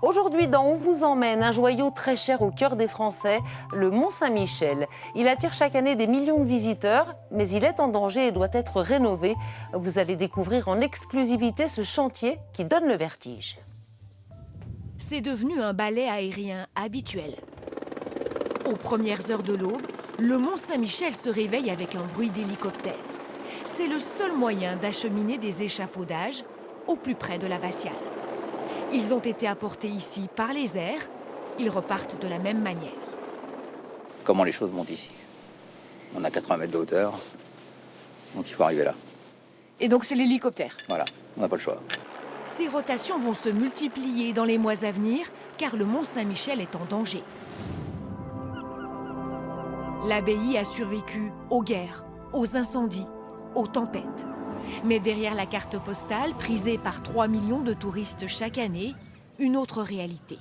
Aujourd'hui, dans On vous emmène, un joyau très cher au cœur des Français, le Mont-Saint-Michel. Il attire chaque année des millions de visiteurs, mais il est en danger et doit être rénové. Vous allez découvrir en exclusivité ce chantier qui donne le vertige. C'est devenu un balai aérien habituel. Aux premières heures de l'aube, le Mont-Saint-Michel se réveille avec un bruit d'hélicoptère. C'est le seul moyen d'acheminer des échafaudages au plus près de l'abbatiale. Ils ont été apportés ici par les airs, ils repartent de la même manière. Comment les choses montent ici. On a 80 mètres de hauteur, donc il faut arriver là. Et donc c'est l'hélicoptère. Voilà, on n'a pas le choix. Ces rotations vont se multiplier dans les mois à venir, car le Mont-Saint-Michel est en danger. L'abbaye a survécu aux guerres, aux incendies, aux tempêtes. Mais derrière la carte postale, prisée par 3 millions de touristes chaque année, une autre réalité.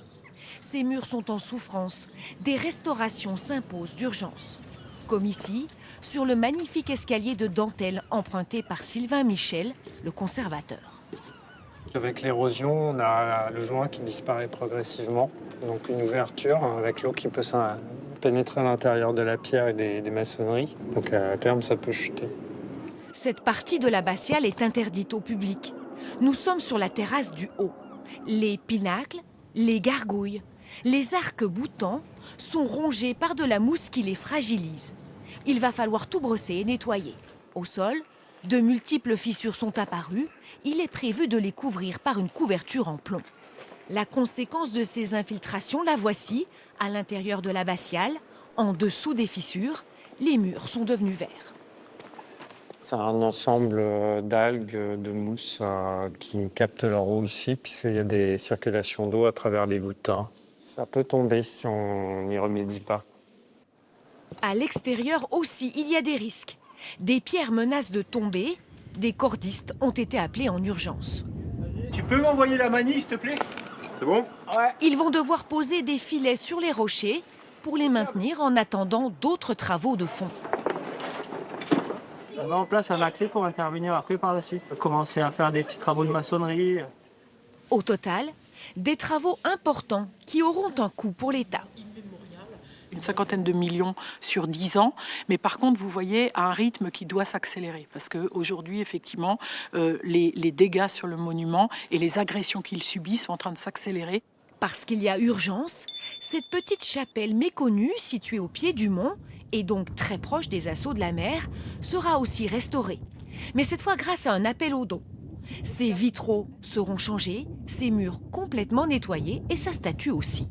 Ces murs sont en souffrance, des restaurations s'imposent d'urgence. Comme ici, sur le magnifique escalier de dentelle emprunté par Sylvain Michel, le conservateur. Avec l'érosion, on a le joint qui disparaît progressivement. Donc une ouverture avec l'eau qui peut pénétrer à l'intérieur de la pierre et des maçonneries. Donc à terme, ça peut chuter. Cette partie de l'abbatiale est interdite au public. Nous sommes sur la terrasse du haut. Les pinacles, les gargouilles, les arcs boutants sont rongés par de la mousse qui les fragilise. Il va falloir tout brosser et nettoyer. Au sol, de multiples fissures sont apparues. Il est prévu de les couvrir par une couverture en plomb. La conséquence de ces infiltrations, la voici, à l'intérieur de l'abbatiale, en dessous des fissures, les murs sont devenus verts. C'est un ensemble d'algues, de mousse qui captent leur eau ici, puisqu'il y a des circulations d'eau à travers les voûtes. Ça peut tomber si on n'y remédie pas. À l'extérieur aussi, il y a des risques. Des pierres menacent de tomber. Des cordistes ont été appelés en urgence. Tu peux m'envoyer la manille, s'il te plaît? C'est bon? Ouais. Ils vont devoir poser des filets sur les rochers pour les maintenir en attendant d'autres travaux de fond. On met en place un accès pour intervenir après par la suite. On va commencer à faire des petits travaux de maçonnerie. Au total, des travaux importants qui auront un coût pour l'État. Une cinquantaine de millions sur 10 ans, mais par contre, vous voyez un rythme qui doit s'accélérer, parce qu'aujourd'hui, effectivement, les dégâts sur le monument et les agressions qu'il subit sont en train de s'accélérer. Parce qu'il y a urgence, cette petite chapelle méconnue, située au pied du mont, et donc très proche des assauts de la mer, sera aussi restaurée. Mais cette fois grâce à un appel aux dons. Ses vitraux seront changés, ses murs complètement nettoyés et sa statue aussi.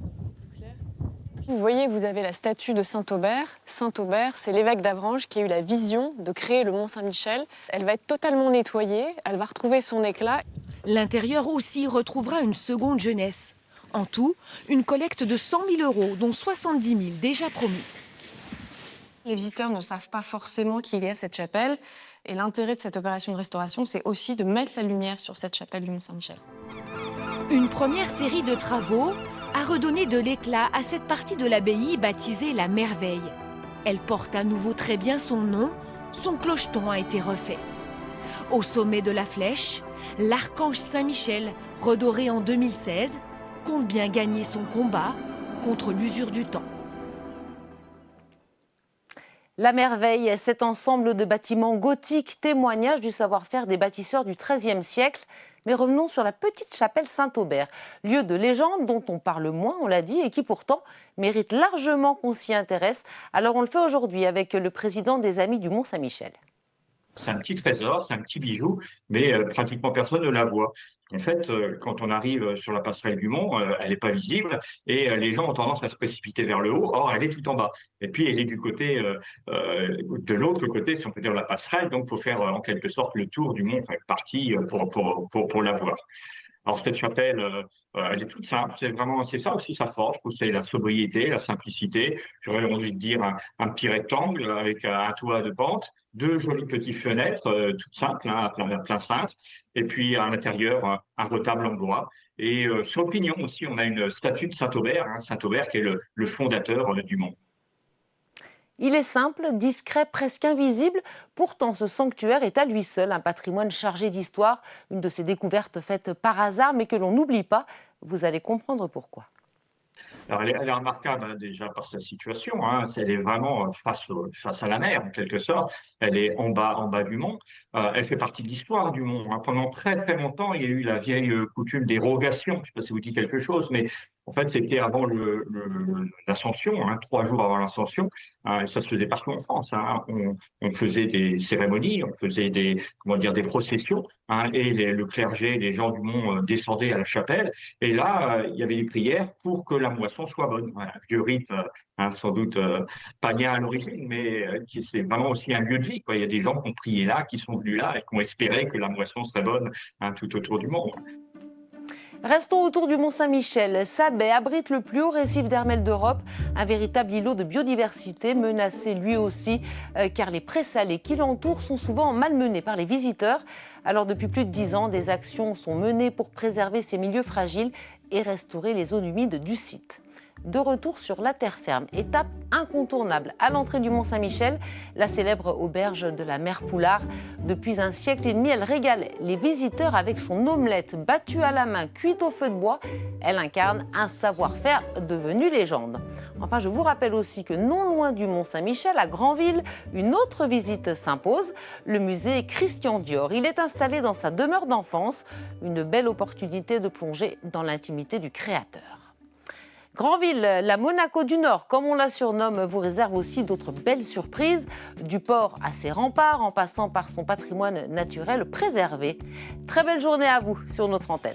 Vous voyez, vous avez la statue de Saint-Aubert. Saint-Aubert, c'est l'évêque d'Avranches qui a eu la vision de créer le Mont-Saint-Michel. Elle va être totalement nettoyée, elle va retrouver son éclat. L'intérieur aussi retrouvera une seconde jeunesse. En tout, une collecte de 100 000 €, dont 70 000 déjà promis. Les visiteurs ne savent pas forcément qu'il y a cette chapelle. Et l'intérêt de cette opération de restauration, c'est aussi de mettre la lumière sur cette chapelle du Mont-Saint-Michel. Une première série de travaux a redonné de l'éclat à cette partie de l'abbaye baptisée la Merveille. Elle porte à nouveau très bien son nom, son clocheton a été refait. Au sommet de la flèche, l'archange Saint-Michel, redoré en 2016, compte bien gagner son combat contre l'usure du temps. La Merveille, cet ensemble de bâtiments gothiques, témoignage du savoir-faire des bâtisseurs du XIIIe siècle. Mais revenons sur la petite chapelle Saint-Aubert, lieu de légende dont on parle moins, on l'a dit, et qui pourtant mérite largement qu'on s'y intéresse. Alors on le fait aujourd'hui avec le président des Amis du Mont-Saint-Michel. C'est un petit trésor, c'est un petit bijou, mais pratiquement personne ne la voit. En fait, quand on arrive sur la passerelle du Mont, elle n'est pas visible et les gens ont tendance à se précipiter vers le haut. Or, elle est tout en bas. Et puis, elle est du côté, de l'autre côté, si on peut dire, la passerelle. Donc, il faut faire en quelque sorte le tour du Mont, enfin, une partie pour la voir. Alors cette chapelle, elle est toute simple. C'est ça aussi sa force. Je trouve que c'est la sobriété, la simplicité. J'aurais envie de dire un petit rectangle avec un toit de pente, deux jolies petites fenêtres, toutes simples, hein, plein cintre, et puis à l'intérieur un retable en bois. Et sur le pignon aussi, on a une statue de Saint-Aubert, hein, Saint-Aubert qui est le fondateur du Mont. Il est simple, discret, presque invisible. Pourtant, ce sanctuaire est à lui seul un patrimoine chargé d'histoire, une de ces découvertes faites par hasard, mais que l'on n'oublie pas. Vous allez comprendre pourquoi. Alors, elle est remarquable hein, déjà par sa situation. Hein. Elle est vraiment face à la mer, en quelque sorte. Elle est en bas du mont. Elle fait partie de l'histoire du mont. Hein. Pendant très, très longtemps, il y a eu la vieille coutume des rogations. Je ne sais pas si vous dit quelque chose, mais en fait, c'était avant l'ascension, hein, 3 jours avant l'ascension. Hein, et ça se faisait partout en France. Hein. On faisait des cérémonies, on faisait des processions. Hein, et le clergé, les gens du mont descendaient à la chapelle. Et là, il y avait des prières pour que la moisson soit bonne. Voilà, un vieux rite, hein, sans doute païen à l'origine, mais c'est vraiment aussi un lieu de vie, quoi. Il y a des gens qui ont prié là, qui sont venus là et qui ont espéré que la moisson serait bonne hein, tout autour du monde. Restons autour du Mont Saint-Michel. Sa baie abrite le plus haut récif d'Hermel d'Europe, un véritable îlot de biodiversité menacé lui aussi, car les prés salés qui l'entourent sont souvent malmenés par les visiteurs. Alors depuis plus de 10 ans, des actions sont menées pour préserver ces milieux fragiles et restaurer les zones humides du site. De retour sur la terre ferme, étape incontournable à l'entrée du Mont Saint-Michel, la célèbre auberge de la Mère Poulard. Depuis un siècle et demi, elle régale les visiteurs avec son omelette battue à la main, cuite au feu de bois. Elle incarne un savoir-faire devenu légende. Enfin, je vous rappelle aussi que non loin du Mont Saint-Michel, à Granville, une autre visite s'impose, le musée Christian Dior. Il est installé dans sa demeure d'enfance, une belle opportunité de plonger dans l'intimité du créateur. Granville, la Monaco du Nord, comme on la surnomme, vous réserve aussi d'autres belles surprises, du port à ses remparts, en passant par son patrimoine naturel préservé. Très belle journée à vous sur notre antenne.